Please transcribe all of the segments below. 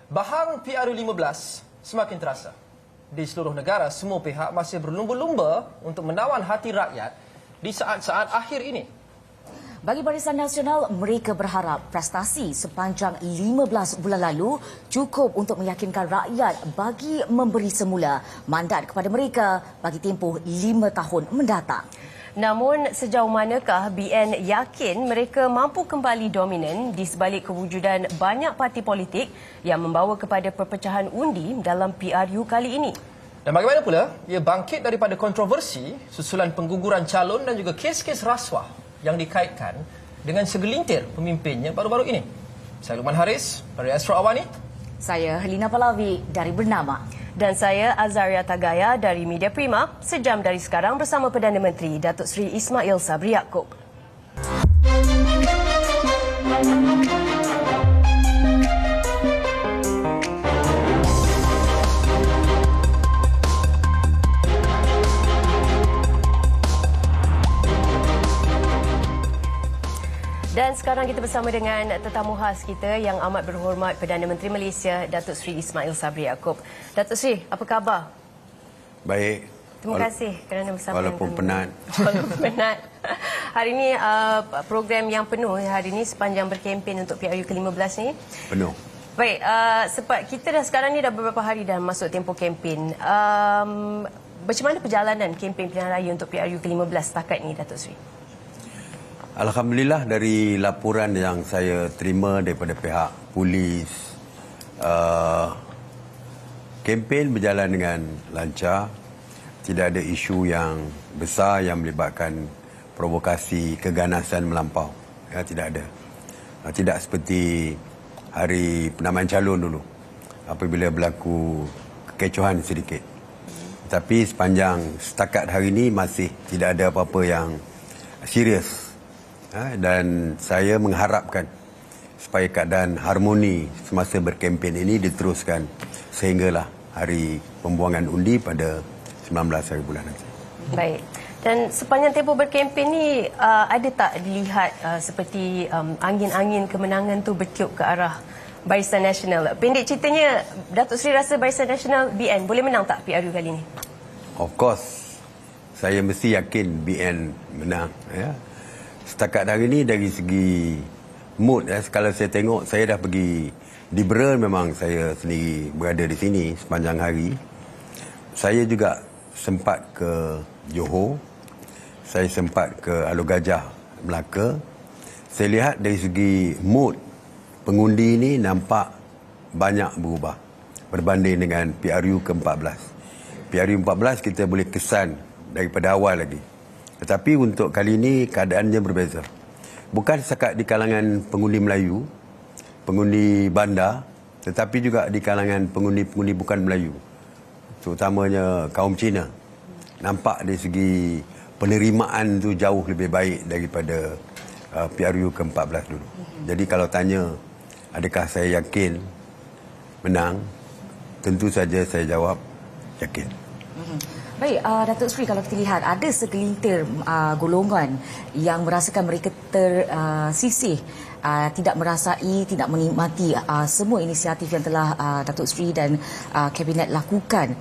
Bahang PRU15 semakin terasa. Di seluruh negara, semua pihak masih berlumba-lumba untuk menawan hati rakyat di saat-saat akhir ini. Bagi Barisan Nasional, mereka berharap prestasi sepanjang 15 bulan lalu cukup untuk meyakinkan rakyat bagi memberi semula mandat kepada mereka bagi tempoh 5 tahun mendatang. Namun, sejauh manakah BN yakin mereka mampu kembali dominan di sebalik kewujudan banyak parti politik yang membawa kepada perpecahan undi dalam PRU kali ini? Dan bagaimana pula ia bangkit daripada kontroversi susulan pengguguran calon dan juga kes-kes rasuah yang dikaitkan dengan segelintir pemimpinnya baru-baru ini. Saya Lukman Haris dari Astro Awani. Saya Helina Pahlavi dari Bernama. Dan saya Azaria Tagaya dari Media Prima, sejam dari sekarang bersama Perdana Menteri Datuk Seri Ismail Sabri Yaakob. Dan sekarang kita bersama dengan tetamu khas kita yang amat berhormat Perdana Menteri Malaysia Datuk Seri Ismail Sabri Yaakob. Datuk Seri, apa khabar? Baik. Terima kasih kerana bersama walaupun dengan kami. Walaupun penat. Hari ini program yang penuh hari ini sepanjang berkempen untuk PRU ke-15 ni. Penuh. Baik, sebab kita dah sekarang ni dah beberapa hari dah masuk tempoh kempen. Macam mana perjalanan kempen pilihan raya untuk PRU ke-15 setakat ni, Datuk Seri? Alhamdulillah, dari laporan yang saya terima daripada pihak polis, kempen berjalan dengan lancar. Tidak ada isu yang besar yang melibatkan provokasi keganasan melampau. Ya, tidak ada. Tidak seperti hari penamaan calon dulu, apabila berlaku kekecohan sedikit. Tapi sepanjang setakat hari ini masih tidak ada apa-apa yang serius. Dan saya mengharapkan supaya keadaan harmoni semasa berkempen ini diteruskan sehinggalah hari pembuangan undi pada 19 hari bulan nanti. Baik. Dan sepanjang tempoh berkempen ni ada tak dilihat seperti angin-angin kemenangan tu bertiup ke arah Barisan Nasional? Pendek ceritanya, Datuk Seri rasa Barisan Nasional BN boleh menang tak PRU kali ni? Of course. Saya mesti yakin BN menang, ya. Setakat hari ini dari segi mood, kalau saya tengok, saya dah pergi Liberal, memang saya sendiri berada di sini sepanjang hari. Saya juga sempat ke Johor, saya sempat ke Alor Gajah, Melaka. Saya lihat dari segi mood pengundi ini nampak banyak berubah berbanding dengan PRU ke-14. PRU 14 kita boleh kesan daripada awal lagi. Tetapi untuk kali ini keadaannya berbeza. Bukan setakat di kalangan pengundi Melayu, pengundi bandar, tetapi juga di kalangan pengundi-pengundi bukan Melayu, terutamanya kaum Cina. Nampak dari segi penerimaan tu jauh lebih baik daripada PRU ke-14 dulu. Jadi kalau tanya adakah saya yakin menang, tentu saja saya jawab yakin. Baik, Datuk Seri, kalau kita lihat ada segelintir golongan yang merasakan mereka tersisih, tidak merasai, tidak menikmati semua inisiatif yang telah Datuk Seri dan Kabinet lakukan.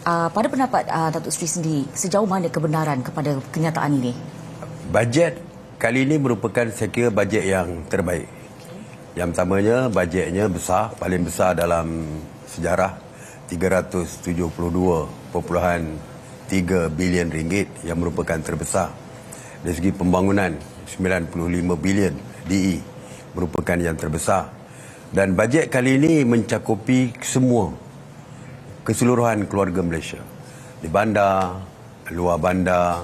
Pada pendapat Datuk Seri sendiri, sejauh mana kebenaran kepada kenyataan ini? Bajet kali ini merupakan, saya kira, bajet yang terbaik. Yang pertamanya, bajetnya besar, paling besar dalam sejarah, 372.3 bilion ringgit, yang merupakan terbesar. Dari segi pembangunan, 95 bilion DE merupakan yang terbesar. Dan bajet kali ini mencakupi semua keseluruhan keluarga Malaysia. Di bandar, luar bandar,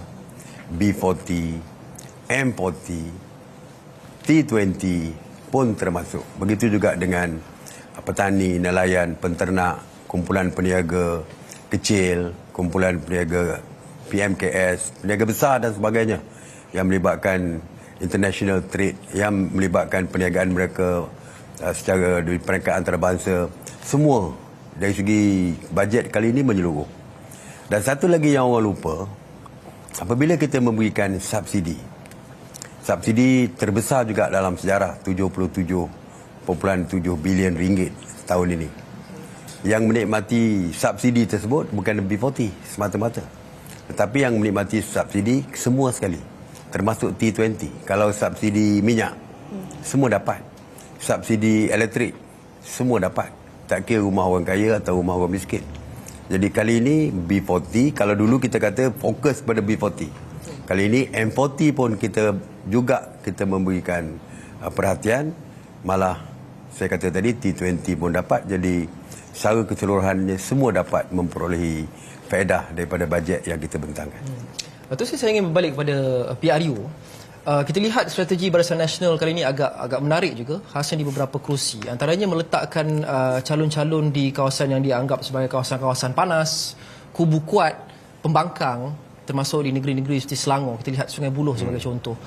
B40, M40, T20 pun termasuk. Begitu juga dengan petani, nelayan, penternak, kumpulan peniaga kecil, kumpulan peniaga PMKS, peniaga besar dan sebagainya, yang melibatkan international trade, yang melibatkan perniagaan mereka secara di peringkat antarabangsa. Semua dari segi bajet kali ini menyeluruh. Dan satu lagi yang orang lupa, apabila kita memberikan subsidi terbesar juga dalam sejarah, 77.7 bilion ringgit tahun ini. Yang menikmati subsidi tersebut bukan B40 semata-mata, tetapi yang menikmati subsidi semua sekali, termasuk T20. Kalau subsidi minyak, semua dapat. Subsidi elektrik, semua dapat. Tak kira rumah orang kaya atau rumah orang miskin. Jadi kali ini B40, kalau dulu kita kata fokus pada B40. Kali ini M40 pun kita memberikan perhatian. Malah saya kata tadi T20 pun dapat. Jadi secara keseluruhannya semua dapat memperolehi faedah daripada bajet yang kita bentangkan. Lepas tu saya ingin berbalik kepada PRU. Kita lihat strategi Barisan Nasional kali ini agak menarik juga, khasnya di beberapa kerusi. Antaranya meletakkan calon-calon di kawasan yang dianggap sebagai kawasan-kawasan panas, kubu kuat, pembangkang, termasuk di negeri-negeri seperti Selangor. Kita lihat Sungai Buloh sebagai contoh.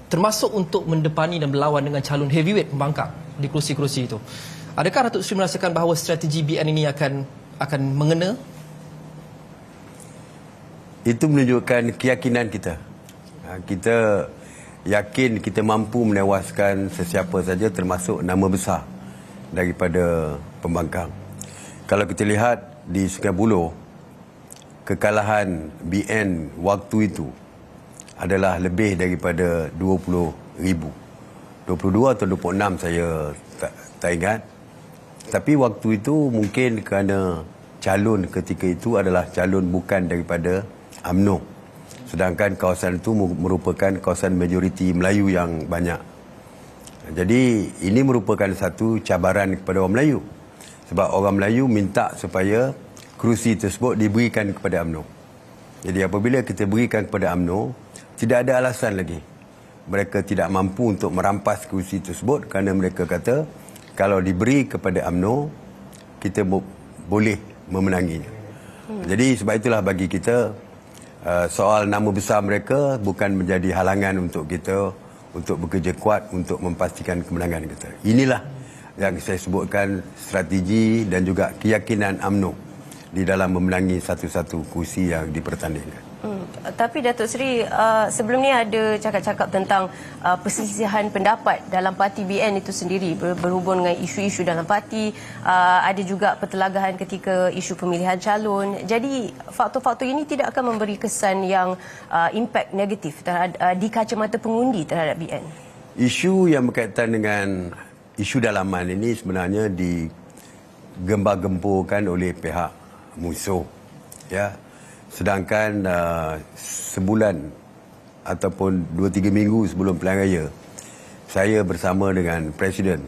Termasuk untuk mendepani dan berlawan dengan calon heavyweight pembangkang di kerusi-kerusi itu. Adakah Datuk Seri merasakan bahawa strategi BN ini akan mengena? Itu menunjukkan keyakinan kita. Kita yakin kita mampu menewaskan sesiapa saja, termasuk nama besar daripada pembangkang. Kalau kita lihat di Sungai Buloh, kekalahan BN waktu itu adalah lebih daripada 20,000. 22 atau 26 saya tak ingat. Tapi waktu itu mungkin kerana calon ketika itu adalah calon bukan daripada UMNO. Sedangkan kawasan itu merupakan kawasan majoriti Melayu yang banyak. Jadi ini merupakan satu cabaran kepada orang Melayu. Sebab orang Melayu minta supaya kerusi tersebut diberikan kepada UMNO. Jadi apabila kita berikan kepada UMNO, tidak ada alasan lagi mereka tidak mampu untuk merampas kerusi tersebut, kerana mereka kata kalau diberi kepada UMNO, kita boleh memenanginya. Jadi sebab itulah bagi kita soal nama besar mereka bukan menjadi halangan untuk kita untuk bekerja kuat untuk memastikan kemenangan kita. Inilah yang saya sebutkan strategi dan juga keyakinan UMNO di dalam memenangi satu-satu kursi yang dipertandingkan. Tapi Datuk Seri, sebelum ni ada cakap-cakap tentang perselisihan pendapat dalam parti BN itu sendiri berhubung dengan isu-isu dalam parti. Ada juga pertelagahan ketika isu pemilihan calon. Jadi faktor-faktor ini tidak akan memberi kesan yang impak negatif di kacamata pengundi terhadap BN. Isu yang berkaitan dengan isu dalaman ini sebenarnya digembar-gemburkan oleh pihak musuh. Ya. Sedangkan sebulan ataupun 2-3 minggu sebelum pilihan raya, saya bersama dengan Presiden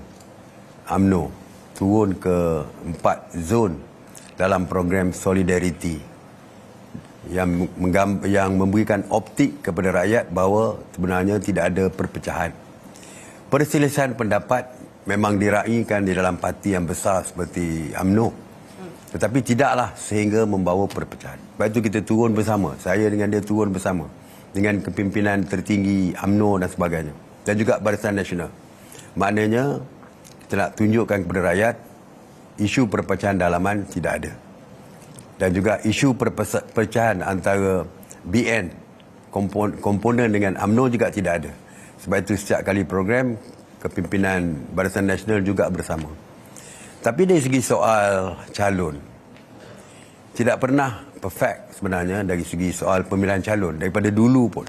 UMNO turun ke 4 zon dalam program Solidarity yang memberikan optik kepada rakyat bahawa sebenarnya tidak ada perpecahan. Perselisihan pendapat memang diraihkan di dalam parti yang besar seperti UMNO. Tetapi tidaklah sehingga membawa perpecahan. Sebab itu kita turun bersama. Saya dengan dia turun bersama. Dengan kepimpinan tertinggi UMNO dan sebagainya. Dan juga Barisan Nasional. Maknanya, kita nak tunjukkan kepada rakyat, isu perpecahan dalaman tidak ada. Dan juga isu perpecahan antara BN, komponen dengan UMNO juga tidak ada. Sebab itu setiap kali program, kepimpinan Barisan Nasional juga bersama. Tapi dari segi soal calon, tidak pernah perfect sebenarnya dari segi soal pemilihan calon daripada dulu pun.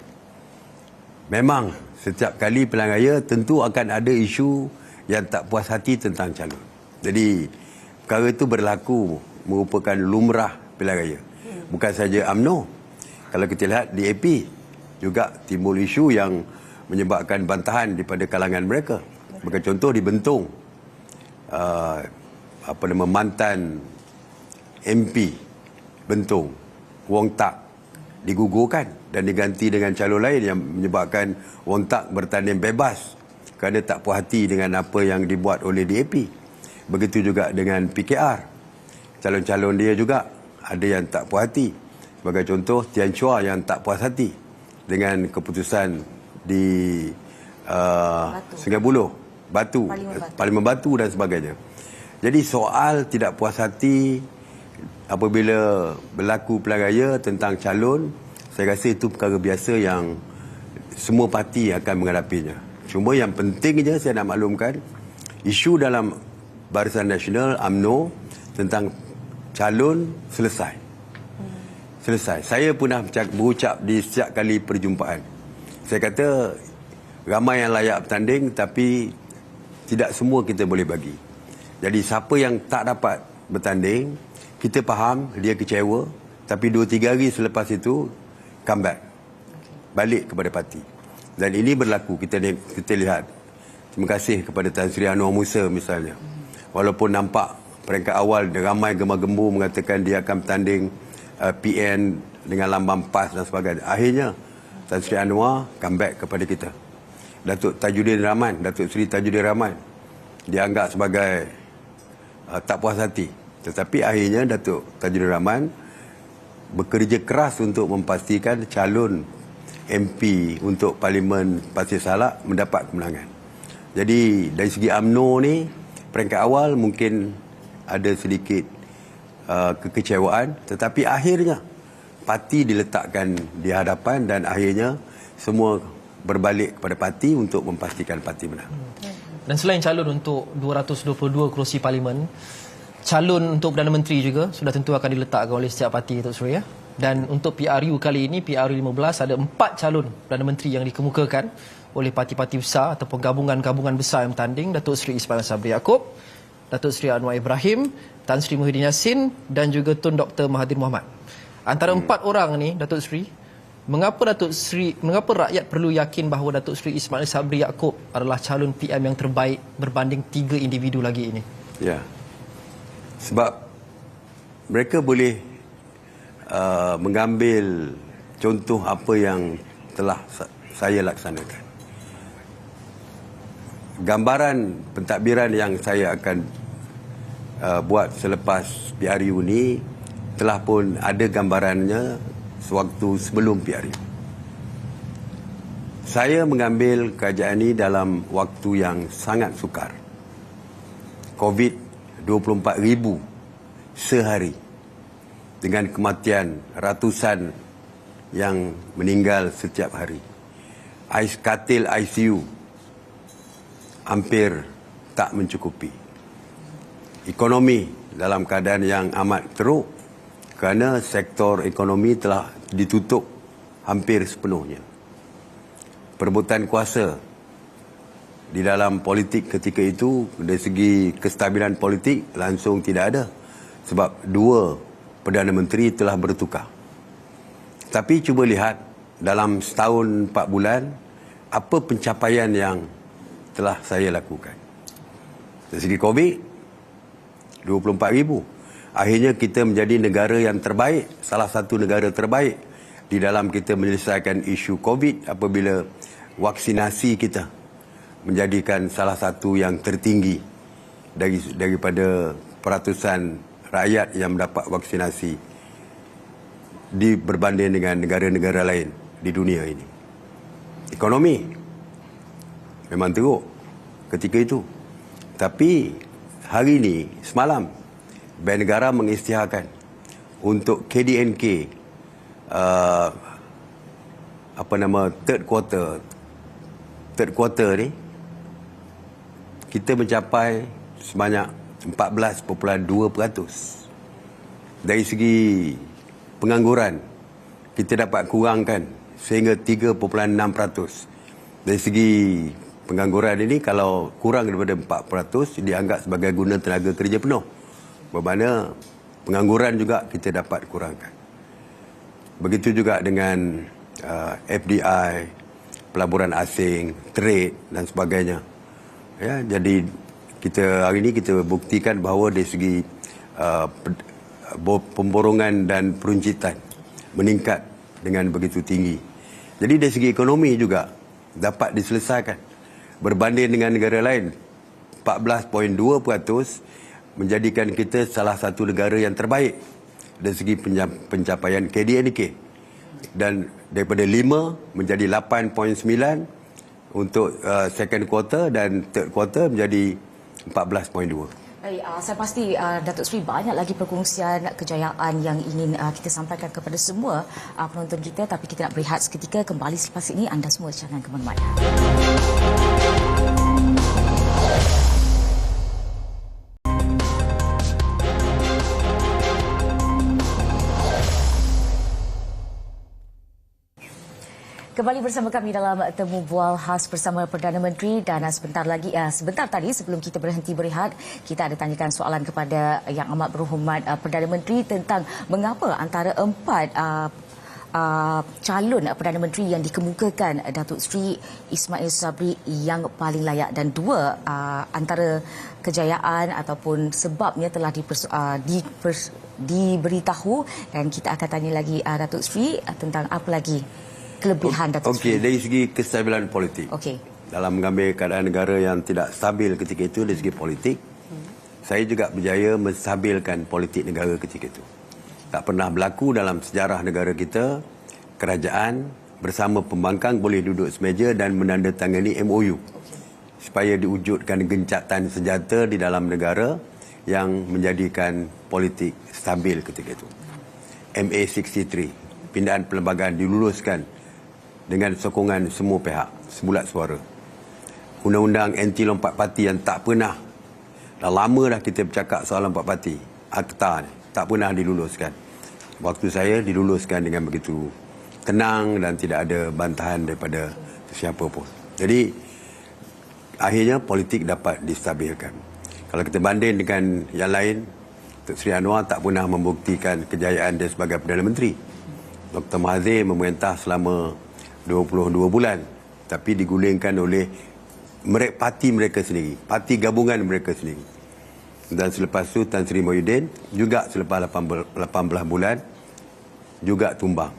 Memang setiap kali pilihan raya tentu akan ada isu yang tak puas hati tentang calon. Jadi perkara itu berlaku merupakan lumrah pilihan raya. Bukan saja UMNO. Kalau kita lihat di AP juga timbul isu yang menyebabkan bantahan daripada kalangan mereka. Sebagai contoh di Bentong, mantan MP Bentong Wong Tak digugurkan dan diganti dengan calon lain yang menyebabkan Wong Tak bertanding bebas kerana tak puas hati dengan apa yang dibuat oleh DAP. Begitu juga dengan PKR. Calon-calon dia juga ada yang tak puas hati. Sebagai contoh Tian Chua yang tak puas hati dengan keputusan di Sungai Buloh, Parlimen Batu dan sebagainya. Jadi soal tidak puas hati apabila berlaku pilihan raya tentang calon, saya rasa itu perkara biasa yang semua parti akan menghadapinya. Cuma yang penting je saya nak maklumkan, isu dalam Barisan Nasional UMNO tentang calon selesai. Saya pernah berucap di setiap kali perjumpaan. Saya kata ramai yang layak bertanding tapi tidak semua kita boleh bagi. Jadi siapa yang tak dapat bertanding, kita faham dia kecewa, tapi 2-3 hari selepas itu come back. Balik kepada parti. Dan ini berlaku, kita lihat. Terima kasih kepada Tan Sri Anwar Musa misalnya. Walaupun nampak peringkat awal ramai gemar-gembur mengatakan dia akan bertanding PN dengan lambang PAS dan sebagainya. Akhirnya Tan Sri Anwar comeback kepada kita. Datuk Sri Tajudin Rahman dianggap sebagai tak puas hati. Tetapi akhirnya Datuk Tajudin Rahman bekerja keras untuk memastikan calon MP untuk Parlimen Pasir Salak mendapat kemenangan. Jadi dari segi UMNO ni, peringkat awal mungkin ada sedikit kekecewaan, tetapi akhirnya parti diletakkan di hadapan dan akhirnya semua berbalik kepada parti untuk memastikan parti menang. Dan selain calon untuk 222 kerusi Parlimen, calon untuk Perdana Menteri juga sudah tentu akan diletakkan oleh setiap parti, Datuk Seri. Dan untuk PRU kali ini, PRU 15, ada 4 calon Perdana Menteri yang dikemukakan oleh parti-parti besar ataupun gabungan-gabungan besar yang bertanding. Datuk Seri Ismail Sabri Yaakob, Datuk Seri Anwar Ibrahim, Tan Sri Muhyiddin Yassin dan juga Tun Dr. Mahathir Mohamad. Antara 4 orang ni, Datuk Seri, mengapa rakyat perlu yakin bahawa Datuk Seri Ismail Sabri Yaakob adalah calon PM yang terbaik berbanding 3 individu lagi ini? Ya. Sebab mereka boleh mengambil contoh apa yang telah saya laksanakan. Gambaran pentadbiran yang saya akan buat selepas PRU ni telah pun ada gambarannya sewaktu sebelum PRU. Saya mengambil kerajaan ini dalam waktu yang sangat sukar. COVID 24,000 sehari dengan kematian ratusan yang meninggal setiap hari. Katil ICU hampir tak mencukupi. Ekonomi dalam keadaan yang amat teruk kerana sektor ekonomi telah ditutup hampir sepenuhnya. Perebutan kuasa di dalam politik ketika itu dari segi kestabilan politik langsung tidak ada sebab 2 Perdana Menteri telah bertukar. Tapi cuba lihat dalam setahun 4 bulan apa pencapaian yang telah saya lakukan. Dari segi COVID 24,000. Akhirnya kita menjadi negara yang terbaik, salah satu negara terbaik di dalam kita menyelesaikan isu COVID apabila vaksinasi kita menjadikan salah satu yang tertinggi daripada peratusan rakyat yang mendapat vaksinasi berbanding dengan negara-negara lain di dunia ini. Ekonomi memang teruk ketika itu. Tapi hari ini, semalam, Bank Negara mengisytiharkan untuk KDNK third quarter ni kita mencapai sebanyak 14.2%. Dari segi pengangguran kita dapat kurangkan sehingga 3.6%. Dari segi pengangguran ini kalau kurang daripada 4% dianggap sebagai guna tenaga kerja penuh. Bermakna pengangguran juga kita dapat kurangkan. Begitu juga dengan FDI, pelaburan asing, trade dan sebagainya. Ya, jadi hari ini kita buktikan bahawa dari segi pemborongan dan peruncitan meningkat dengan begitu tinggi. Jadi dari segi ekonomi juga dapat diselesaikan. Berbanding dengan negara lain, 14.2% menjadikan kita salah satu negara yang terbaik dari segi pencapaian KDNK. Dan daripada 5 menjadi 8.9 untuk second quarter dan third quarter menjadi 14.2. Baik, saya pasti Datuk Seri banyak lagi perkongsian kejayaan yang ingin kita sampaikan kepada semua penonton kita, tapi kita nak berehat seketika. Kembali selepas ini, anda semua jangan ke mana-mana. Kembali bersama kami dalam temu bual khas bersama Perdana Menteri dan sebentar tadi sebelum kita berhenti berehat, kita ada tanyakan soalan kepada Yang Amat Berhormat Perdana Menteri tentang mengapa antara 4 calon Perdana Menteri yang dikemukakan Datuk Seri Ismail Sabri yang paling layak, dan 2 antara kejayaan ataupun sebabnya telah diberitahu, dan kita akan tanya lagi Datuk Seri tentang apa lagi kelebihan Datuk Seri. Okey, dari segi kestabilan politik. Okey. Dalam mengambil keadaan negara yang tidak stabil ketika itu dari segi politik, saya juga berjaya menstabilkan politik negara ketika itu. Tak pernah berlaku dalam sejarah negara kita, kerajaan bersama pembangkang boleh duduk semeja dan menandatangani MOU supaya diwujudkan gencatan senjata di dalam negara yang menjadikan politik stabil ketika itu. MA63, pindaan perlembagaan diluluskan dengan sokongan semua pihak, sebulat suara. Undang-undang anti lompat parti yang tak pernah, dah lama dah kita bercakap soal lompat parti, Akta ni, tak pernah diluluskan. Waktu saya diluluskan dengan begitu tenang dan tidak ada bantahan daripada siapa pun. Jadi, akhirnya politik dapat distabilkan. Kalau kita banding dengan yang lain, Dr. Seri Anwar tak pernah membuktikan kejayaan dia sebagai Perdana Menteri. Dr. Mahathir memerintah selama 22 bulan, tapi digulingkan oleh parti mereka sendiri, parti gabungan mereka sendiri. Dan selepas itu Tan Sri Muhyiddin juga selepas 18 bulan juga tumbang.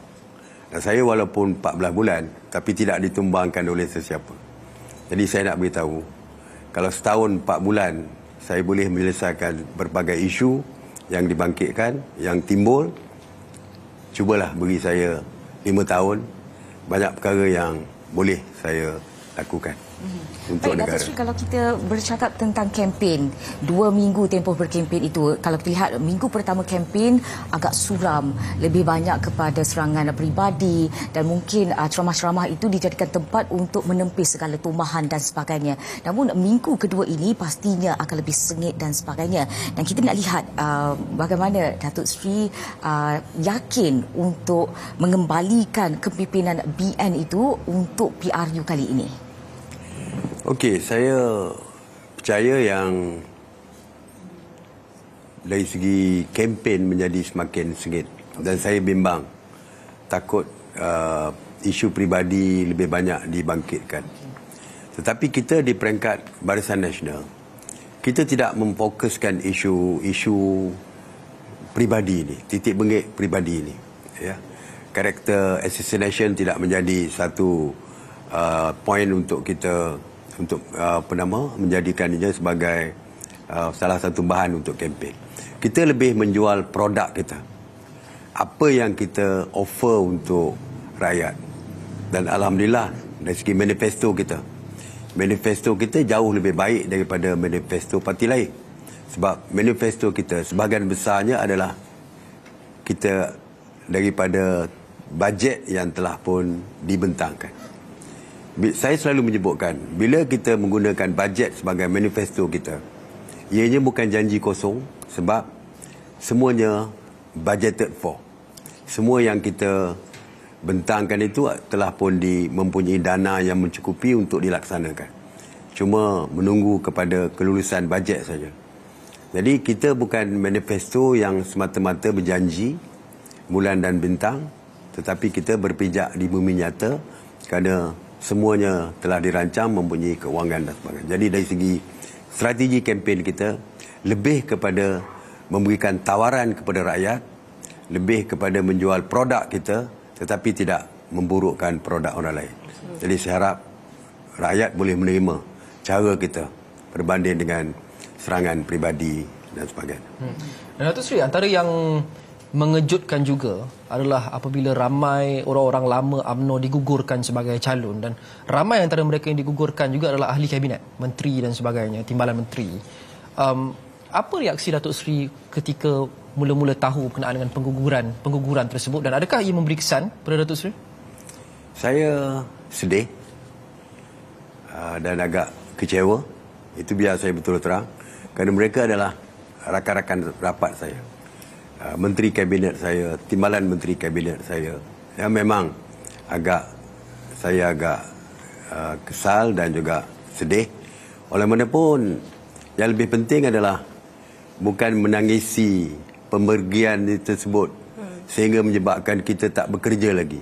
Dan saya walaupun 14 bulan tapi tidak ditumbangkan oleh sesiapa. Jadi saya nak beritahu, kalau setahun 4 bulan saya boleh menyelesaikan berbagai isu yang dibangkitkan, yang timbul, cubalah beri saya 5 tahun, banyak perkara yang boleh saya lakukan untuk Baik, negara. Datuk Seri, kalau kita bercakap tentang kempen, 2 minggu tempoh berkempen itu, kalau kita lihat minggu pertama kempen agak suram, lebih banyak kepada serangan peribadi dan mungkin ceramah-ceramah itu dijadikan tempat untuk menempis segala tumahan dan sebagainya. Namun minggu kedua ini pastinya akan lebih sengit dan sebagainya. Dan kita nak lihat bagaimana Datuk Seri yakin untuk mengembalikan kepimpinan BN itu untuk PRU kali ini. Okey, saya percaya yang dari segi kempen menjadi semakin sengit dan saya bimbang, takut isu peribadi lebih banyak dibangkitkan. Tetapi kita di peringkat Barisan Nasional, kita tidak memfokuskan isu peribadi ini, titik bengit peribadi ini. Ya. Karakter assassination tidak menjadi satu poin untuk kita menjadikannya sebagai salah satu bahan untuk kempen. Kita lebih menjual produk kita. Apa yang kita offer untuk rakyat. Dan alhamdulillah dari segi manifesto kita jauh lebih baik daripada manifesto parti lain. Sebab manifesto kita sebahagian besarnya adalah kita daripada bajet yang telah pun dibentangkan. Saya selalu menyebutkan, bila kita menggunakan bajet sebagai manifesto kita, ianya bukan janji kosong sebab semuanya budgeted for. Semua yang kita bentangkan itu telah pun mempunyai dana yang mencukupi untuk dilaksanakan. Cuma menunggu kepada kelulusan bajet saja. Jadi kita bukan manifesto yang semata-mata berjanji bulan dan bintang, tetapi kita berpijak di bumi nyata kerana semuanya telah dirancang mempunyai kewangan dan sebagainya. Jadi dari segi strategi kempen kita lebih kepada memberikan tawaran kepada rakyat, lebih kepada menjual produk kita tetapi tidak memburukkan produk orang lain. Jadi saya harap rakyat boleh menerima cara kita berbanding dengan serangan peribadi dan sebagainya. Dan Datuk Seri, antara yang mengejutkan juga adalah apabila ramai orang-orang lama UMNO digugurkan sebagai calon, dan ramai antara mereka yang digugurkan juga adalah ahli kabinet, menteri dan sebagainya, timbalan menteri. Apa reaksi Datuk Seri ketika mula-mula tahu berkenaan dengan pengguguran tersebut, dan adakah ia memberi kesan pada Datuk Seri? Saya sedih dan agak kecewa. Itu biar saya betul terang, kerana mereka adalah rakan-rakan rapat saya, menteri kabinet saya, timbalan menteri kabinet saya, yang memang agak saya agak kesal dan juga sedih. Oleh mana pun, yang lebih penting adalah bukan menangisi pemergian tersebut sehingga menyebabkan kita tak bekerja lagi.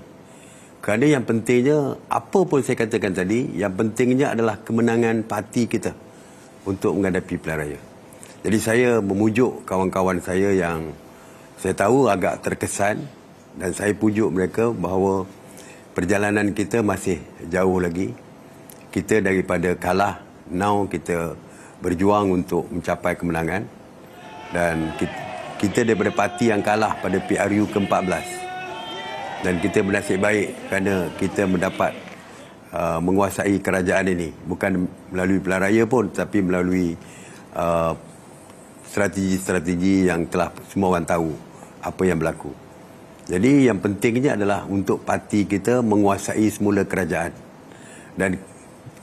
Kerana yang pentingnya, apa pun saya katakan tadi, yang pentingnya adalah kemenangan parti kita untuk menghadapi pilihan raya. Jadi saya memujuk kawan-kawan saya yang saya tahu agak terkesan, dan saya pujuk mereka bahawa perjalanan kita masih jauh lagi. Kita daripada kalah, now kita berjuang untuk mencapai kemenangan. Dan kita daripada parti yang kalah pada PRU ke-14. Dan kita bernasib baik kerana kita mendapat menguasai kerajaan ini. Bukan melalui pilihan raya pun, tapi melalui strategi-strategi yang telah semua orang tahu apa yang berlaku. Jadi yang pentingnya adalah untuk parti kita menguasai semula kerajaan. Dan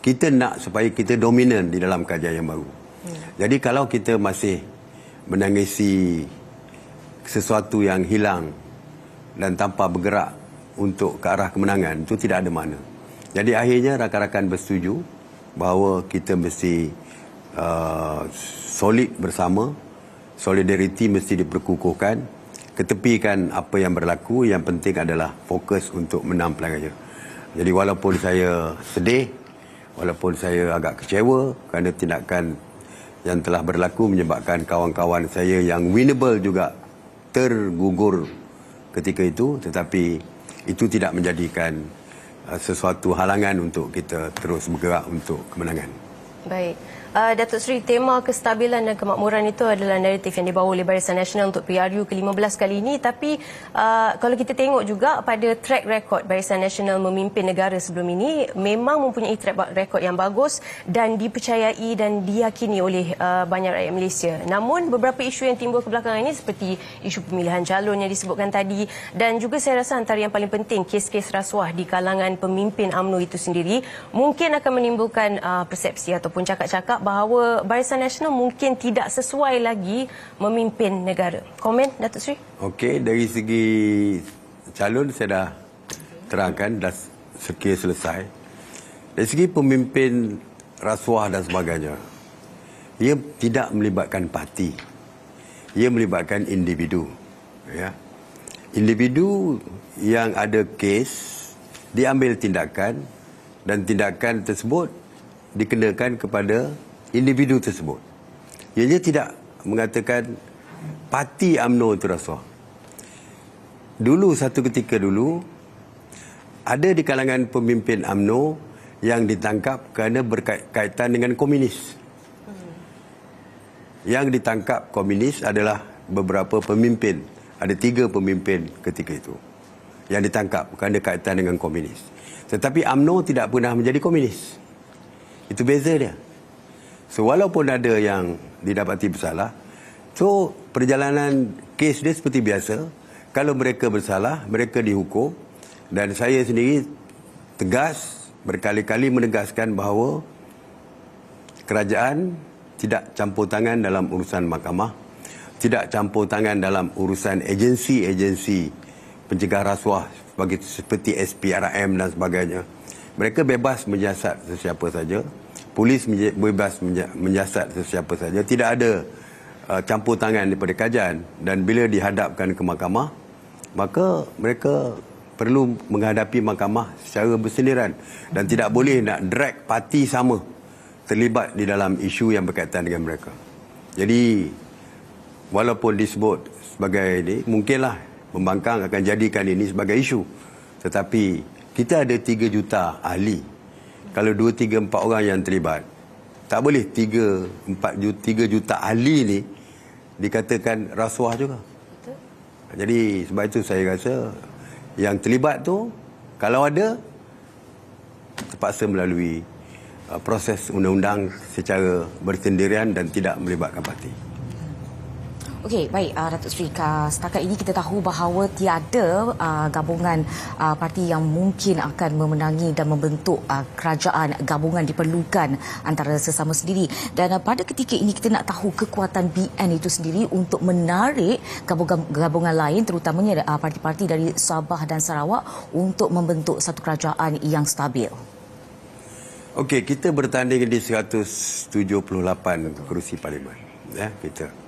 kita nak supaya kita dominan di dalam kerajaan yang baru. Jadi kalau kita masih menangisi sesuatu yang hilang dan tanpa bergerak untuk ke arah kemenangan, itu tidak ada makna. Jadi akhirnya rakan-rakan bersetuju bahawa kita mesti solid bersama, solidariti mesti diperkukuhkan, ketepikan apa yang berlaku, yang penting adalah fokus untuk menang pilihan raya. Jadi walaupun saya sedih, walaupun saya agak kecewa kerana tindakan yang telah berlaku menyebabkan kawan-kawan saya yang winnable juga tergugur ketika itu, tetapi itu tidak menjadikan sesuatu halangan untuk kita terus bergerak untuk kemenangan. Baik. Datuk Seri, tema kestabilan dan kemakmuran itu adalah naratif yang dibawa oleh Barisan Nasional untuk PRU ke-15 kali ini. Tapi kalau kita tengok juga pada track record Barisan Nasional memimpin negara sebelum ini, memang mempunyai track record yang bagus dan dipercayai dan diyakini oleh banyak rakyat Malaysia. Namun beberapa isu yang timbul kebelakangan ini seperti isu pemilihan calon yang disebutkan tadi, dan juga saya rasa antara yang paling penting, kes-kes rasuah di kalangan pemimpin UMNO itu sendiri mungkin akan menimbulkan persepsi ataupun cakap-cakap bahawa Barisan Nasional mungkin tidak sesuai lagi memimpin negara. Komen, Datuk Seri? Okey, dari segi calon saya dah terangkan, dah sekira selesai. Dari segi pemimpin rasuah dan sebagainya, ia tidak melibatkan parti. Ia melibatkan individu. Ya. Individu yang ada kes, diambil tindakan, dan tindakan tersebut dikenakan kepada individu tersebut. Ianya tidak mengatakan parti UMNO itu rasuah. Dulu, satu ketika dulu, ada di kalangan pemimpin UMNO yang ditangkap kerana berkaitan dengan komunis. Yang ditangkap komunis adalah beberapa pemimpin. Ada 3 pemimpin ketika itu yang ditangkap kerana kaitan dengan komunis. Tetapi UMNO tidak pernah menjadi komunis. Itu beza dia. So walaupun ada yang didapati bersalah, so perjalanan kes dia seperti biasa. Kalau mereka bersalah, mereka dihukum. Dan saya sendiri tegas, berkali-kali menegaskan bahawa kerajaan tidak campur tangan dalam urusan mahkamah, tidak campur tangan dalam urusan agensi-agensi pencegah rasuah seperti SPRM dan sebagainya. Mereka bebas menyiasat sesiapa saja. Polis bebas menyiasat sesiapa saja. Tidak ada campur tangan daripada kerajaan. Dan bila dihadapkan ke mahkamah, maka mereka perlu menghadapi mahkamah secara bersendirian. Dan tidak boleh nak drag parti sama terlibat di dalam isu yang berkaitan dengan mereka. Jadi, walaupun disebut sebagai ini, mungkinlah pembangkang akan jadikan ini sebagai isu. Tetapi kita ada 3 juta ahli. Kalau 2, 3, 4 orang yang terlibat, tak boleh 3 juta ahli ni dikatakan rasuah juga. Betul. Jadi sebab itu saya rasa yang terlibat tu, kalau ada, terpaksa melalui proses undang-undang secara bersendirian dan tidak melibatkan parti. Okey, baik Datuk Seri, setakat ini kita tahu bahawa tiada gabungan parti yang mungkin akan memenangi dan membentuk kerajaan gabungan diperlukan antara sesama sendiri. Dan pada ketika ini kita nak tahu kekuatan BN itu sendiri untuk menarik gabungan lain, terutamanya parti-parti dari Sabah dan Sarawak untuk membentuk satu kerajaan yang stabil. Okey, kita bertanding di 178 kerusi parlimen, ya, kita.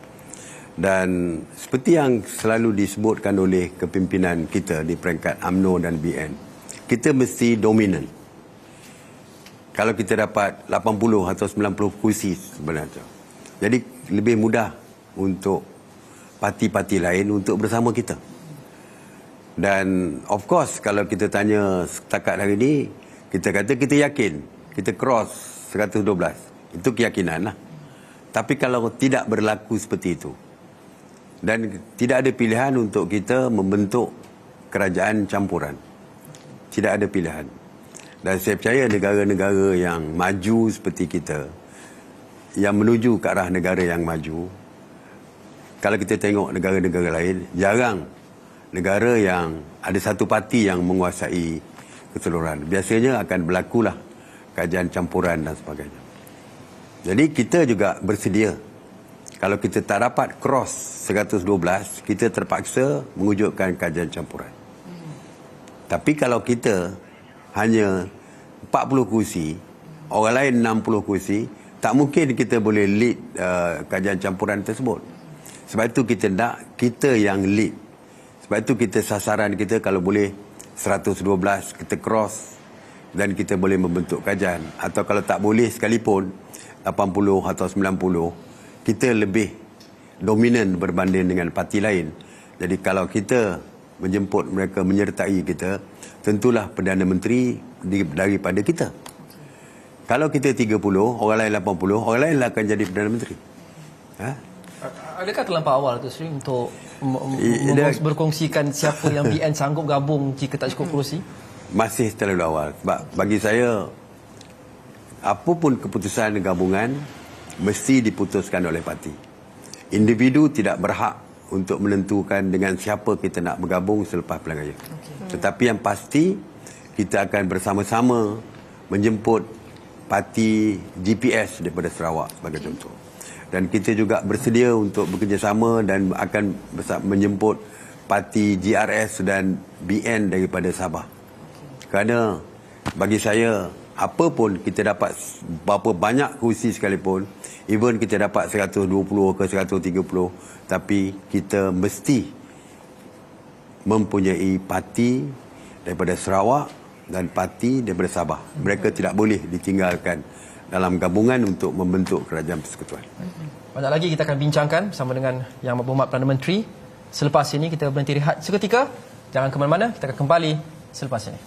Dan seperti yang selalu disebutkan oleh kepimpinan kita di peringkat UMNO dan BN, kita mesti dominan. Kalau kita dapat 80 atau 90 kursi sebenarnya, jadi lebih mudah untuk parti-parti lain untuk bersama kita. Dan of course, kalau kita tanya setakat hari ini, kita kata kita yakin kita cross 112. Itu keyakinan lah. Tapi kalau tidak berlaku seperti itu, dan tidak ada pilihan untuk kita membentuk kerajaan campuran. Tidak ada pilihan. Dan saya percaya negara-negara yang maju seperti kita, yang menuju ke arah negara yang maju, kalau kita tengok negara-negara lain, jarang negara yang ada satu parti yang menguasai keseluruhan. Biasanya akan berlakulah kerajaan campuran dan sebagainya. Jadi kita juga bersedia. Kalau kita tak dapat cross 112, kita terpaksa mewujudkan kerajaan campuran. Tapi kalau kita hanya 40 kursi, orang lain 60 kursi, tak mungkin kita boleh lead kerajaan campuran tersebut. Sebab itu kita nak kita yang lead. Sebab itu kita sasaran kita kalau boleh 112 kita cross dan kita boleh membentuk kerajaan. Atau kalau tak boleh sekalipun 80 atau 90, kita lebih dominan berbanding dengan parti lain. Jadi kalau kita menjemput mereka menyertai kita, tentulah Perdana Menteri daripada kita. Kalau kita 30, orang lain 80, orang lain akan jadi Perdana Menteri. Ha? Adakah terlampau awal tu Sri untuk berkongsikan siapa yang BN sanggup gabung jika tak cukup kerusi? Masih terlalu awal. Sebab bagi saya, apapun keputusan gabungan mesti diputuskan oleh parti. Individu tidak berhak untuk menentukan dengan siapa kita nak bergabung selepas pilihan raya. Tetapi yang pasti, kita akan bersama-sama menjemput parti GPS daripada Sarawak sebagai contoh. Dan kita juga bersedia untuk bekerjasama dan akan menjemput parti GRS dan BN daripada Sabah. Kerana bagi saya, apa pun kita dapat berapa banyak kursi sekalipun, even kita dapat 120 ke 130, tapi kita mesti mempunyai parti daripada Sarawak dan parti daripada Sabah. Mereka tidak boleh ditinggalkan dalam gabungan untuk membentuk kerajaan persekutuan. Banyak lagi kita akan bincangkan bersama dengan Yang Berhormat Perdana Menteri. Selepas ini kita berhenti rehat seketika. Jangan ke mana-mana, kita akan kembali selepas ini.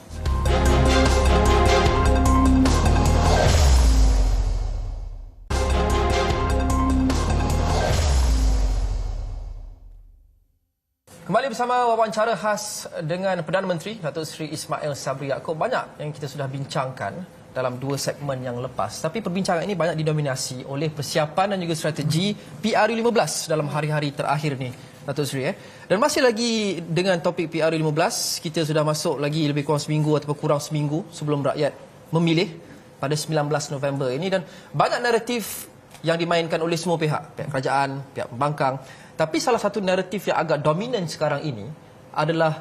Kembali bersama wawancara khas dengan Perdana Menteri Datuk Seri Ismail Sabri Yaakob. Banyak yang kita sudah bincangkan dalam dua segmen yang lepas. Tapi perbincangan ini banyak didominasi oleh persiapan dan juga strategi PRU15 dalam hari-hari terakhir ni, Datuk Seri. Dan masih lagi dengan topik PRU15, kita sudah masuk lagi lebih kurang seminggu atau kurang seminggu sebelum rakyat memilih pada 19 November ini. Dan banyak naratif yang dimainkan oleh semua pihak. Pihak kerajaan, pihak pembangkang. Tapi salah satu naratif yang agak dominan sekarang ini adalah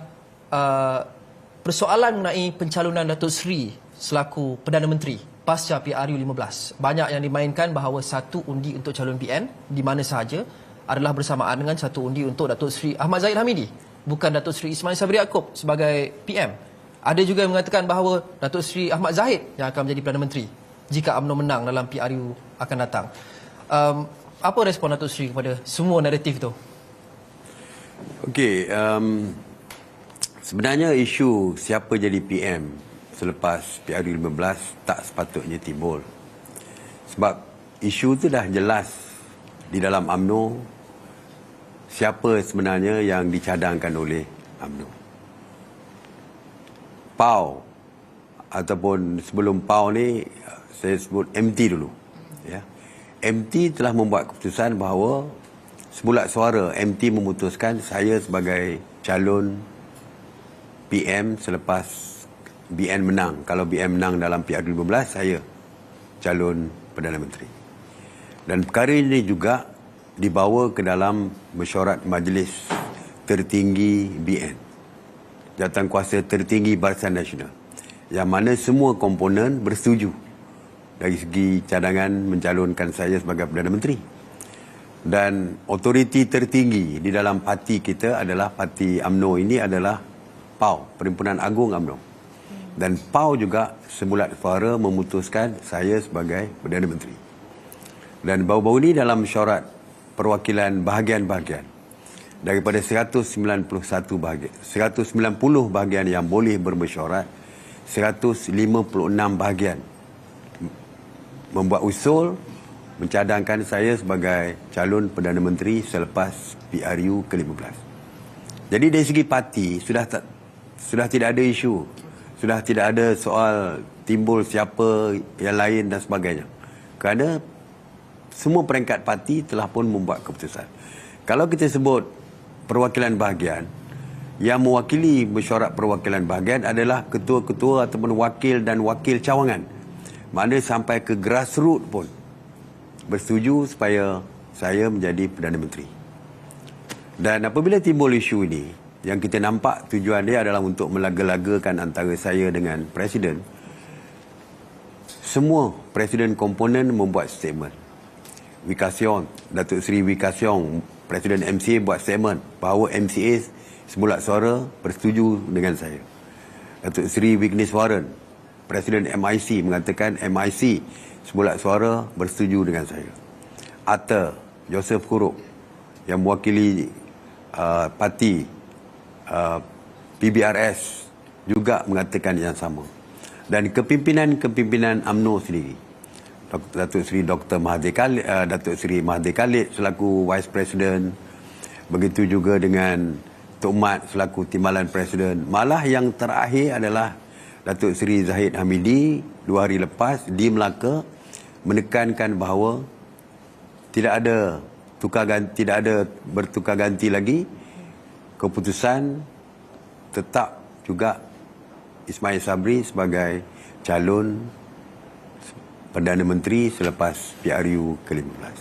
persoalan mengenai pencalonan Datuk Seri selaku Perdana Menteri pasca PRU15. Banyak yang dimainkan bahawa satu undi untuk calon BN di mana sahaja adalah bersamaan dengan satu undi untuk Datuk Seri Ahmad Zahid Hamidi, bukan Datuk Seri Ismail Sabri Yaakob sebagai PM. Ada juga yang mengatakan bahawa Datuk Seri Ahmad Zahid yang akan menjadi Perdana Menteri jika UMNO menang dalam PRU akan datang. Apa respon Datuk Seri kepada semua naratif itu? Okey, sebenarnya isu siapa jadi PM selepas PRU15 tak sepatutnya timbul. Sebab isu itu dah jelas di dalam UMNO siapa sebenarnya yang dicadangkan oleh UMNO. PAU ataupun sebelum PAU ni saya sebut MT dulu. Ya. MT telah membuat keputusan bahawa sebulat suara MT memutuskan saya sebagai calon PM selepas BN menang. Kalau BN menang dalam PR15, saya calon Perdana Menteri. Dan perkara ini juga dibawa ke dalam mesyuarat majlis tertinggi BN, Jawatankuasa Tertinggi Barisan Nasional, yang mana semua komponen bersetuju dari segi cadangan mencalonkan saya sebagai Perdana Menteri. Dan otoriti tertinggi di dalam parti kita adalah parti UMNO ini adalah PAU, Perhimpunan Agung UMNO. Dan PAU juga sebulat suara memutuskan saya sebagai Perdana Menteri. Dan baru-baru ini dalam mesyuarat perwakilan bahagian-bahagian, daripada 191 bahagian, 190 bahagian yang boleh bermesyuarat, 156 bahagian membuat usul mencadangkan saya sebagai calon Perdana Menteri selepas PRU ke-15. Jadi dari segi parti sudah tidak ada isu, sudah tidak ada soal timbul siapa yang lain dan sebagainya. Kerana semua peringkat parti telah pun membuat keputusan. Kalau kita sebut perwakilan bahagian, yang mewakili mesyuarat perwakilan bahagian adalah ketua-ketua ataupun wakil dan wakil cawangan. Mana sampai ke grassroots pun bersetuju supaya saya menjadi Perdana Menteri. Dan apabila timbul isu ini, yang kita nampak tujuan dia adalah untuk melaga-lagakan antara saya dengan Presiden, semua Presiden komponen membuat statement. Datuk Seri Wee Ka Siong, Presiden MCA buat statement bahawa MCA sebulat suara bersetuju dengan saya. Datuk Seri Vigneswaran, Presiden MIC, mengatakan MIC sebulat suara bersetuju dengan saya. Arthur Joseph Kurup yang mewakili parti PBRS juga mengatakan yang sama. Dan kepimpinan UMNO sendiri, Datuk Seri Dr. Mahathir Khalid, Datuk Seri Mahathir Khalid selaku Vice President, begitu juga dengan Tok Mat selaku Timbalan Presiden. Malah yang terakhir adalah Datuk Seri Zahid Hamidi 2 hari lepas di Melaka menekankan bahawa tidak ada bertukar ganti lagi. Keputusan tetap juga Ismail Sabri sebagai calon Perdana Menteri selepas PRU ke-15.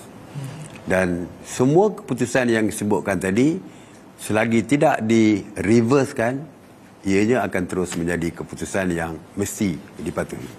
Dan semua keputusan yang disebutkan tadi, selagi tidak di-reversekan, ianya akan terus menjadi keputusan yang mesti dipatuhi.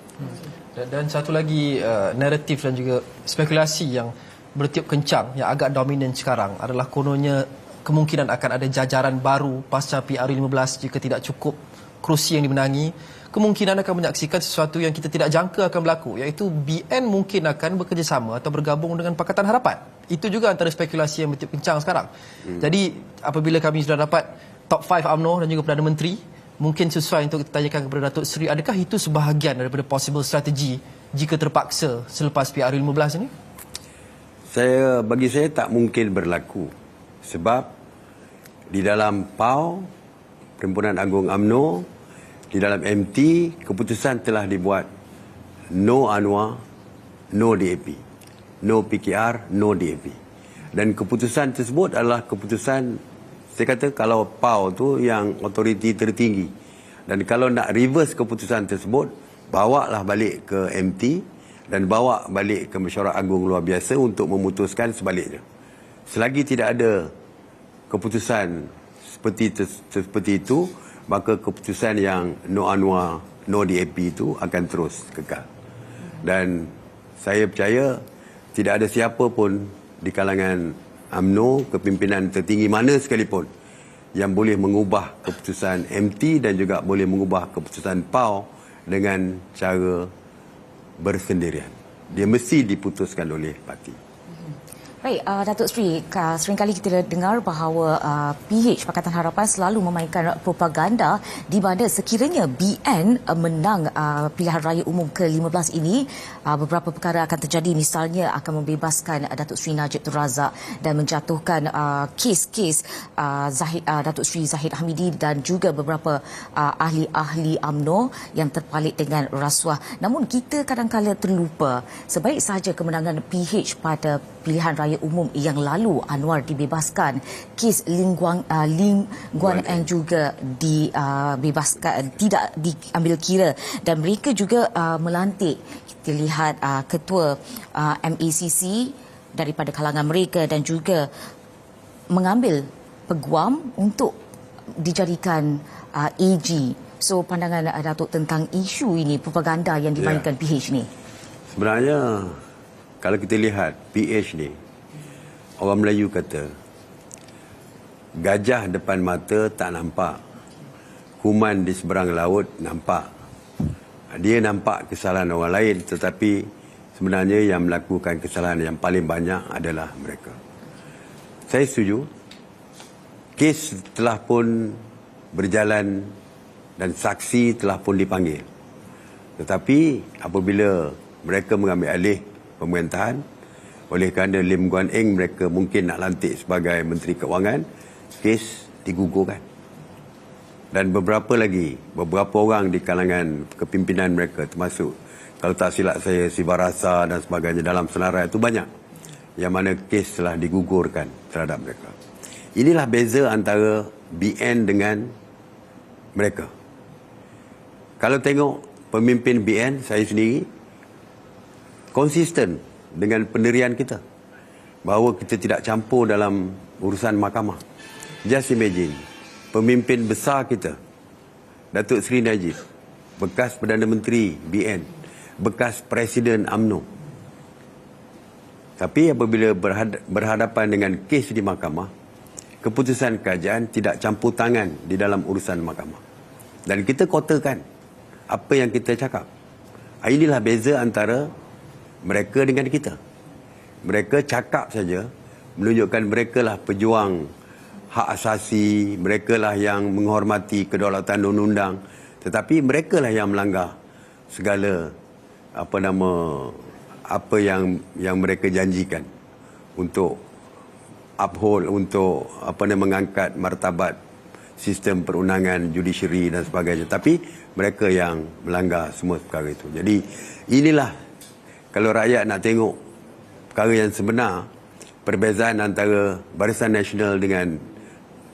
Dan satu lagi naratif dan juga spekulasi yang bertiup kencang, yang agak dominan sekarang adalah kononnya kemungkinan akan ada jajaran baru pasca PRU15 jika tidak cukup kerusi yang dimenangi. Kemungkinan akan menyaksikan sesuatu yang kita tidak jangka akan berlaku, iaitu BN mungkin akan bekerjasama atau bergabung dengan Pakatan Harapan. Itu juga antara spekulasi yang bertiup kencang sekarang. Jadi apabila kami sudah dapat top 5 UMNO dan juga Perdana Menteri, mungkin sesuai untuk kita tanyakan kepada Datuk Seri, adakah itu sebahagian daripada possible strategi jika terpaksa selepas PRU15 ini? Bagi saya tak mungkin berlaku. Sebab di dalam PAU, Perhimpunan Agung UMNO, di dalam MT, keputusan telah dibuat no Anwar, no DAP, no PKR, no DAP. Dan keputusan tersebut adalah keputusan, saya kata kalau PAU tu yang otoriti tertinggi. Dan kalau nak reverse keputusan tersebut, bawa lah balik ke MT dan bawa balik ke Mesyuarat Agung Luar Biasa untuk memutuskan sebaliknya. Selagi tidak ada keputusan seperti itu, maka keputusan yang no Anwar, no DAP itu akan terus kekal. Dan saya percaya tidak ada siapa pun di kalangan UMNO, kepimpinan tertinggi mana sekalipun, yang boleh mengubah keputusan MT dan juga boleh mengubah keputusan PAU dengan cara bersendirian. Dia mesti diputuskan oleh parti. Baik, Datuk Seri, seringkali kita dengar bahawa PH Pakatan Harapan selalu memainkan propaganda di mana sekiranya BN menang pilihan raya umum ke-15 ini, beberapa perkara akan terjadi, misalnya akan membebaskan Datuk Seri Najib Tun Razak dan menjatuhkan kes-kes Datuk Seri Zahid Hamidi dan juga beberapa ahli-ahli UMNO yang terpalit dengan rasuah. Namun kita kadang-kadang terlupa, sebaik sahaja kemenangan PH pada pilihan raya umum yang lalu Anwar dibebaskan, kes Lim Guan Eng juga dibebaskan, tidak diambil kira, dan mereka juga melantik, kita lihat ketua MACC daripada kalangan mereka dan juga mengambil peguam untuk dijadikan AG. So pandangan Datuk tentang isu ini, propaganda yang dimainkan PH ni? Sebenarnya kalau kita lihat PH ni, orang Melayu kata gajah depan mata tak nampak, kuman di seberang laut nampak. Dia nampak kesalahan orang lain, tetapi sebenarnya yang melakukan kesalahan yang paling banyak adalah mereka. Saya setuju. Kes telah pun berjalan dan saksi telah pun dipanggil. Tetapi apabila mereka mengambil alih pemerintahan, oleh kerana Lim Guan Eng mereka mungkin nak lantik sebagai Menteri Keuangan, kes digugurkan. Dan beberapa orang di kalangan kepimpinan mereka, termasuk kalau tak silap saya Siva Rasa dan sebagainya dalam senarai itu banyak yang mana kes telah digugurkan terhadap mereka. Inilah beza antara BN dengan mereka. Kalau tengok pemimpin BN, saya sendiri konsisten dengan pendirian kita bahawa kita tidak campur dalam urusan mahkamah. Just imagine, pemimpin besar kita, Datuk Seri Najib, bekas Perdana Menteri BN, bekas Presiden UMNO. Tapi apabila berhadapan dengan kes di mahkamah, keputusan kerajaan tidak campur tangan di dalam urusan mahkamah. Dan kita kotakan apa yang kita cakap. Inilah beza antara mereka dengan kita. Mereka cakap saja, menunjukkan mereka lah pejuang hak asasi, mereka lah yang menghormati kedaulatan undang-undang, tetapi mereka lah yang melanggar segala apa yang mereka janjikan untuk uphold, untuk mengangkat martabat sistem perundangan, judiciary dan sebagainya. Tapi mereka yang melanggar semua perkara itu. Jadi inilah, kalau rakyat nak tengok perkara yang sebenar, perbezaan antara Barisan Nasional dengan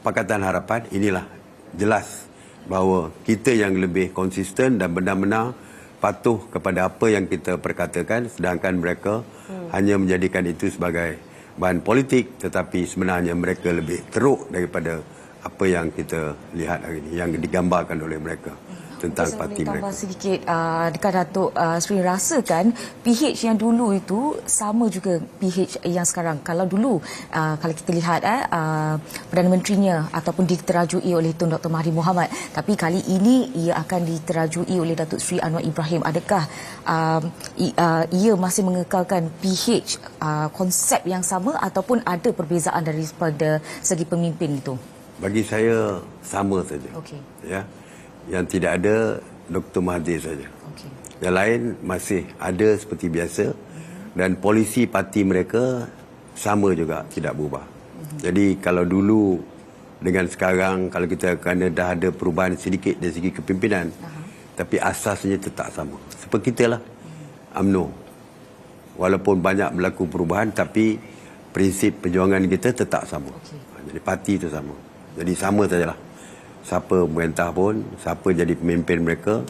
Pakatan Harapan, inilah jelas bahawa kita yang lebih konsisten dan benar-benar patuh kepada apa yang kita perkatakan, sedangkan mereka hanya menjadikan itu sebagai bahan politik, tetapi sebenarnya mereka lebih teruk daripada apa yang kita lihat hari ini, yang digambarkan oleh mereka tentang parti mereka. Tambah sedikit, dekat Datuk Seri rasakan PH yang dulu itu sama juga PH yang sekarang. Kalau dulu, kalau kita lihat Perdana Menterinya ataupun diterajui oleh Tun Dr. Mahathir Mohamad, tapi kali ini ia akan diterajui oleh Datuk Seri Anwar Ibrahim. Adakah ia masih mengekalkan PH konsep yang sama ataupun ada perbezaan daripada segi pemimpin itu? Bagi saya sama saja. Okey. Ya. Yang tidak ada Dr. Mahathir saja. Okey. Yang lain masih ada seperti biasa, dan polisi parti mereka sama juga, tidak berubah. Jadi kalau dulu dengan sekarang, kalau kita kerana dah ada perubahan sedikit dari segi kepimpinan, tapi asasnya tetap sama. Seperti kita lah, UMNO. Walaupun banyak berlaku perubahan, tapi prinsip perjuangan kita tetap sama. Jadi parti itu sama. Jadi sama sajalah. Siapa merintah pun, siapa jadi pemimpin mereka,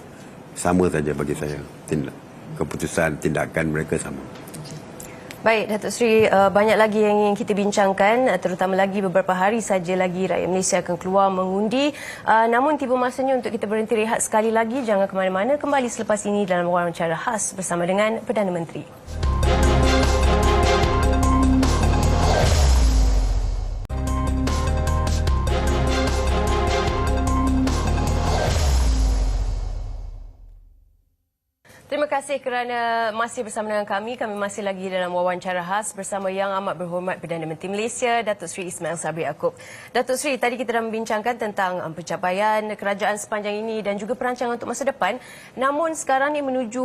sama saja bagi saya. Keputusan tindakan mereka sama. Baik, Datuk Seri, banyak lagi yang ingin kita bincangkan, terutama lagi beberapa hari saja lagi rakyat Malaysia akan keluar mengundi. Namun tiba masanya untuk kita berhenti rehat sekali lagi. Jangan ke mana-mana, kembali selepas ini dalam wawancara khas bersama dengan Perdana Menteri. Terima kasih kerana masih bersama dengan kami. Kami masih lagi dalam wawancara khas bersama Yang Amat Berhormat Perdana Menteri Malaysia, Datuk Seri Ismail Sabri Yaakob. Datuk Seri, tadi kita dah membincangkan tentang pencapaian kerajaan sepanjang ini dan juga perancangan untuk masa depan. Namun sekarang ni menuju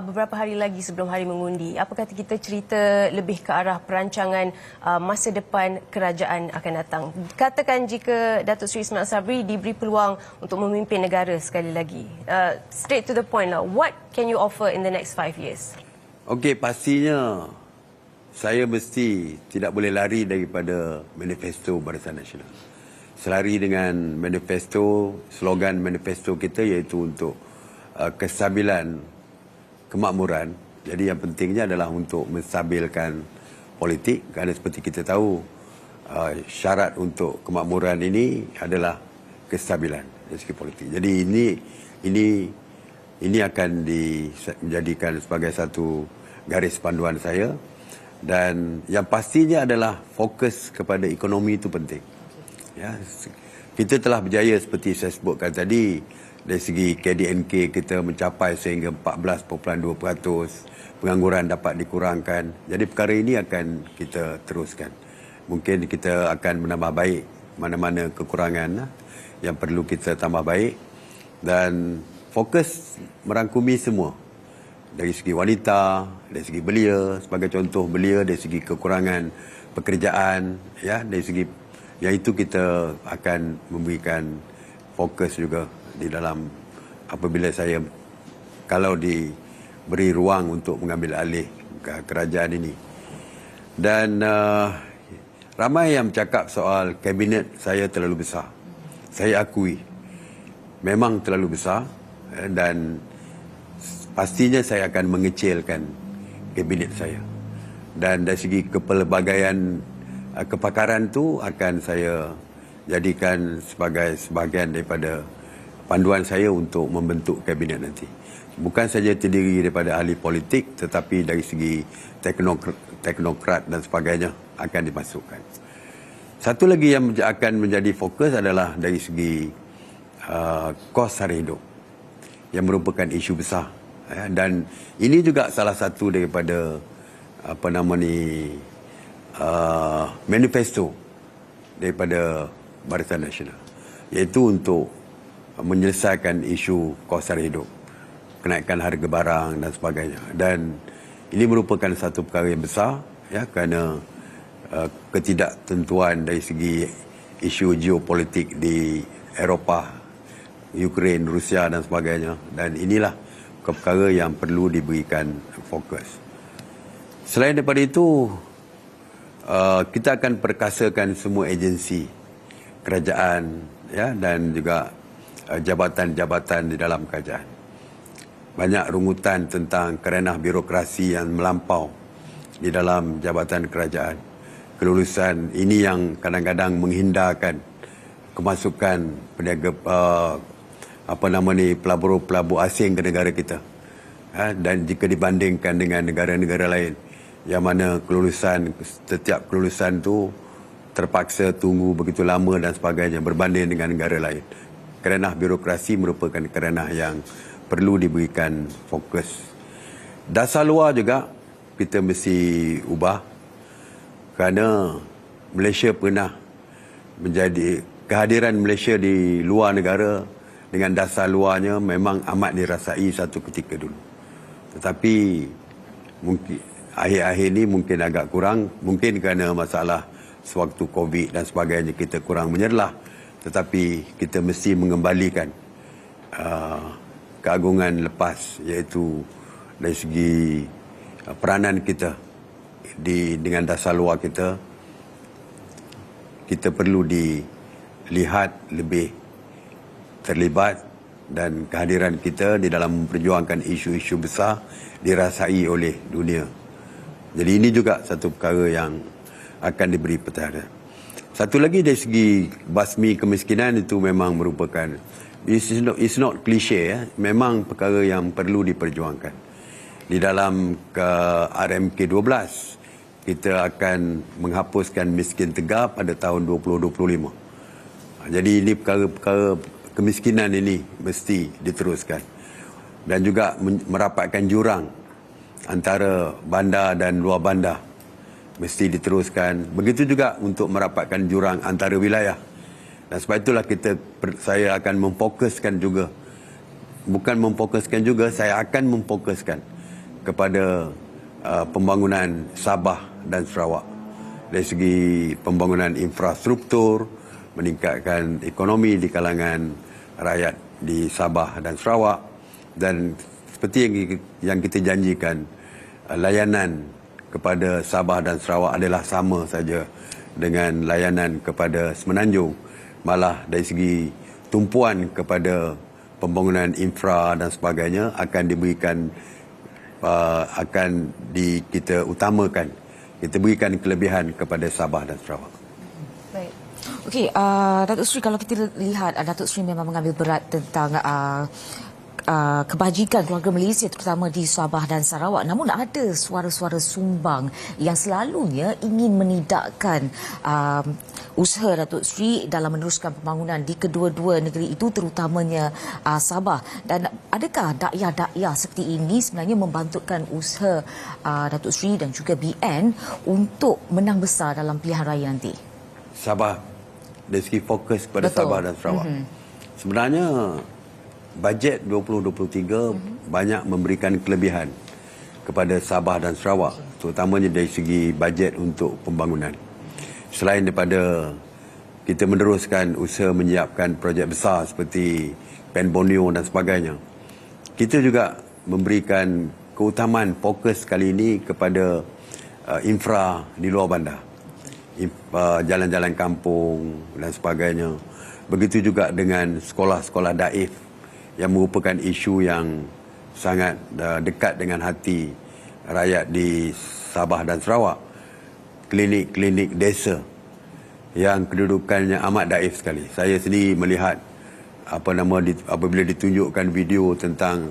beberapa hari lagi sebelum hari mengundi. Apa kata kita cerita lebih ke arah perancangan masa depan kerajaan akan datang? Katakan jika Datuk Seri Ismail Sabri diberi peluang untuk memimpin negara sekali lagi. Straight to the point lah. What can you offer in the next 5 years? Okey, pastinya saya mesti tidak boleh lari daripada manifesto Barisan Nasional. Selari dengan manifesto, slogan manifesto kita iaitu untuk kestabilan kemakmuran. Jadi yang pentingnya adalah untuk menstabilkan politik, kerana seperti kita tahu syarat untuk kemakmuran ini adalah kestabilan dari segi politik. Jadi ini akan dijadikan sebagai satu garis panduan saya, dan yang pastinya adalah fokus kepada ekonomi itu penting. Ya, kita telah berjaya seperti saya sebutkan tadi, dari segi KDNK kita mencapai sehingga 14.2%, pengangguran dapat dikurangkan. Jadi perkara ini akan kita teruskan. Mungkin kita akan menambah baik mana-mana kekurangan yang perlu kita tambah baik, dan fokus merangkumi semua. Dari segi wanita, dari segi belia, sebagai contoh belia, dari segi kekurangan pekerjaan, ya, dari segi yang itu kita akan memberikan fokus juga di dalam apabila saya kalau diberi ruang untuk mengambil alih kerajaan ini. Dan ramai yang bercakap soal kabinet saya terlalu besar. Saya akui memang terlalu besar, dan pastinya saya akan mengecilkan kabinet saya. Dan dari segi kepelbagaian kepakaran tu akan saya jadikan sebagai sebahagian daripada panduan saya untuk membentuk kabinet nanti. Bukan saja terdiri daripada ahli politik, tetapi dari segi teknokrat dan sebagainya akan dimasukkan. Satu lagi yang akan menjadi fokus adalah dari segi kos sara hidup, yang merupakan isu besar. Dan ini juga salah satu daripada manifesto daripada Barisan Nasional, iaitu untuk menyelesaikan isu kos sara hidup, kenaikan harga barang dan sebagainya. Dan ini merupakan satu perkara yang besar, ya, kerana ketidaktentuan dari segi isu geopolitik di Eropah, Ukraine, Rusia dan sebagainya. Dan inilah perkara yang perlu diberikan fokus. Selain daripada itu, kita akan perkasakan semua agensi kerajaan, ya, dan juga jabatan-jabatan di dalam kerajaan. Banyak rungutan tentang kerenah birokrasi yang melampau di dalam jabatan kerajaan. Kelulusan ini yang kadang-kadang menghindarkan kemasukan peniaga pelabur-pelabur asing ke negara kita. Dan jika dibandingkan dengan negara-negara lain yang mana setiap kelulusan tu terpaksa tunggu begitu lama dan sebagainya berbanding dengan negara lain. Kerenah birokrasi merupakan kerenah yang perlu diberikan fokus. Dasar luar juga kita mesti ubah, kerana Malaysia pernah menjadi kehadiran Malaysia di luar negara dengan dasar luarnya memang amat dirasai satu ketika dulu. Tetapi mungkin akhir-akhir ini mungkin agak kurang, mungkin kerana masalah sewaktu COVID dan sebagainya kita kurang menyerlah. Tetapi kita mesti mengembalikan keagungan lepas, iaitu dari segi peranan kita dengan dasar luar kita perlu dilihat lebih terlibat, dan kehadiran kita di dalam memperjuangkan isu-isu besar dirasai oleh dunia. Jadi ini juga satu perkara yang akan diberi perhatian. Satu lagi dari segi basmi kemiskinan, itu memang merupakan it's not cliche, ya. Memang perkara yang perlu diperjuangkan. Di dalam RMK 12 kita akan menghapuskan miskin tegap pada tahun 2025. Jadi ini perkara-perkara kemiskinan ini mesti diteruskan, dan juga merapatkan jurang antara bandar dan luar bandar mesti diteruskan. Begitu juga untuk merapatkan jurang antara wilayah. Dan sebab itulah saya akan memfokuskan juga, saya akan memfokuskan kepada pembangunan Sabah dan Sarawak dari segi pembangunan infrastruktur, meningkatkan ekonomi di kalangan rakyat di Sabah dan Sarawak, dan seperti yang kita janjikan, layanan kepada Sabah dan Sarawak adalah sama saja dengan layanan kepada Semenanjung. Malah dari segi tumpuan kepada pembangunan infra dan sebagainya akan diberikan kita utamakan, kita berikan kelebihan kepada Sabah dan Sarawak. Baik. Okey, Datuk Seri, kalau kita lihat Datuk Seri memang mengambil berat tentang kebajikan keluarga Malaysia terutama di Sabah dan Sarawak, namun ada suara-suara sumbang yang selalunya ingin menidakkan usaha Datuk Seri dalam meneruskan pembangunan di kedua-dua negeri itu, terutamanya Sabah. Dan adakah dakyah-dakyah seperti ini sebenarnya membantutkan usaha Datuk Seri dan juga BN untuk menang besar dalam pilihan raya nanti? Sabah dari segi fokus kepada Betul. Sabah dan Sarawak. Sebenarnya bajet 2023 banyak memberikan kelebihan kepada Sabah dan Sarawak, terutamanya dari segi bajet untuk pembangunan. Selain daripada kita meneruskan usaha menyiapkan projek besar seperti Pen Borneo dan sebagainya, kita juga memberikan keutamaan fokus kali ini kepada infra di luar bandar, jalan-jalan kampung dan sebagainya. Begitu juga dengan sekolah-sekolah daif yang merupakan isu yang sangat dekat dengan hati rakyat di Sabah dan Sarawak. Klinik-klinik desa yang kedudukannya amat daif sekali. Saya sendiri melihat apabila ditunjukkan video tentang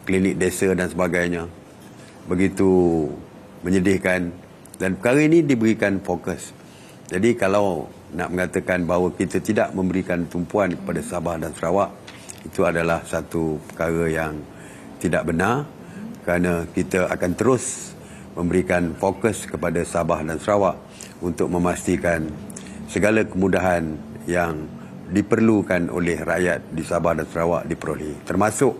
klinik desa dan sebagainya, begitu menyedihkan, dan perkara ini diberikan fokus. Jadi kalau nak mengatakan bahawa kita tidak memberikan tumpuan kepada Sabah dan Sarawak, itu adalah satu perkara yang tidak benar, kerana kita akan terus memberikan fokus kepada Sabah dan Sarawak untuk memastikan segala kemudahan yang diperlukan oleh rakyat di Sabah dan Sarawak diperolehi, termasuk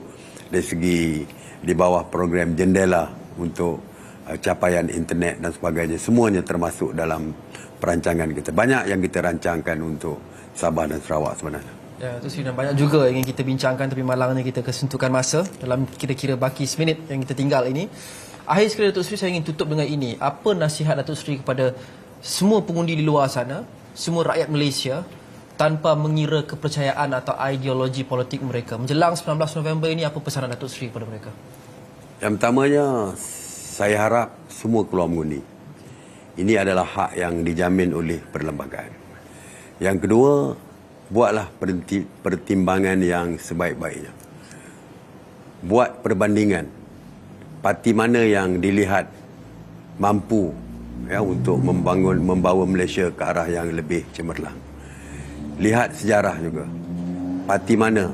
dari segi di bawah program jendela untuk capaian internet dan sebagainya. Semuanya termasuk dalam perancangan kita. Banyak yang kita rancangkan untuk Sabah dan Sarawak sebenarnya. Ya, itu sih, dan banyak juga yang ingin kita bincangkan, tapi malangnya kita kesentukan masa dalam kira-kira baki seminit yang kita tinggal ini. Akhir sekali Datuk Seri, saya ingin tutup dengan ini. Apa nasihat Datuk Seri kepada semua pengundi di luar sana, semua rakyat Malaysia, tanpa mengira kepercayaan atau ideologi politik mereka? Menjelang 19 November ini, apa pesanan Datuk Seri kepada mereka? Yang pertamanya, saya harap semua keluar mengundi. Ini adalah hak yang dijamin oleh perlembagaan. Yang kedua, buatlah pertimbangan yang sebaik-baiknya. Buat perbandingan. Parti mana yang dilihat mampu untuk membawa Malaysia ke arah yang lebih cemerlang. Lihat sejarah juga. Parti mana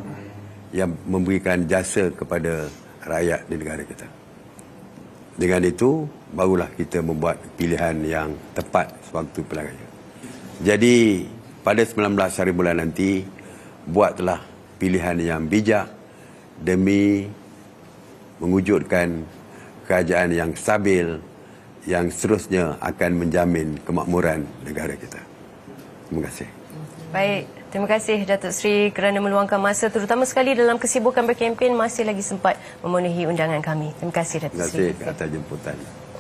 yang memberikan jasa kepada rakyat di negara kita. Dengan itu, barulah kita membuat pilihan yang tepat sewaktu pilihan raya. Jadi, pada 19 hari bulan nanti, buatlah pilihan yang bijak demi mewujudkan kerajaan yang stabil, yang seterusnya akan menjamin kemakmuran negara kita. Terima kasih. Baik, terima kasih Datuk Seri kerana meluangkan masa, terutama sekali dalam kesibukan berkempen, masih lagi sempat memenuhi undangan kami. Terima kasih Datuk Seri. Terima kasih atas jemputan.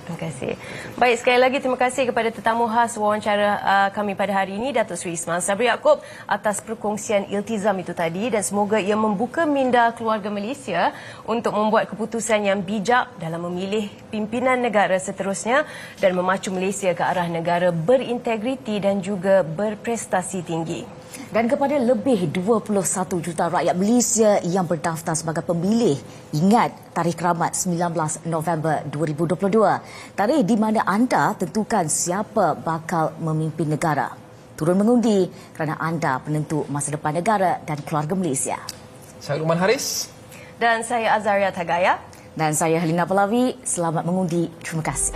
Terima kasih. Baik, sekali lagi terima kasih kepada tetamu khas wawancara kami pada hari ini, Datuk Seri Ismail Sabri Yaakob, atas perkongsian iltizam itu tadi, dan semoga ia membuka minda keluarga Malaysia untuk membuat keputusan yang bijak dalam memilih pimpinan negara seterusnya dan memacu Malaysia ke arah negara berintegriti dan juga berprestasi tinggi. Dan kepada lebih 21 juta rakyat Malaysia yang berdaftar sebagai pemilih, ingat tarikh keramat 19 November 2022. Tarikh di mana anda tentukan siapa bakal memimpin negara. Turun mengundi kerana anda penentu masa depan negara dan keluarga Malaysia. Saya Luqman Haris. Dan saya Azaria Tagaya. Dan saya Helena Pahlavi. Selamat mengundi. Terima kasih.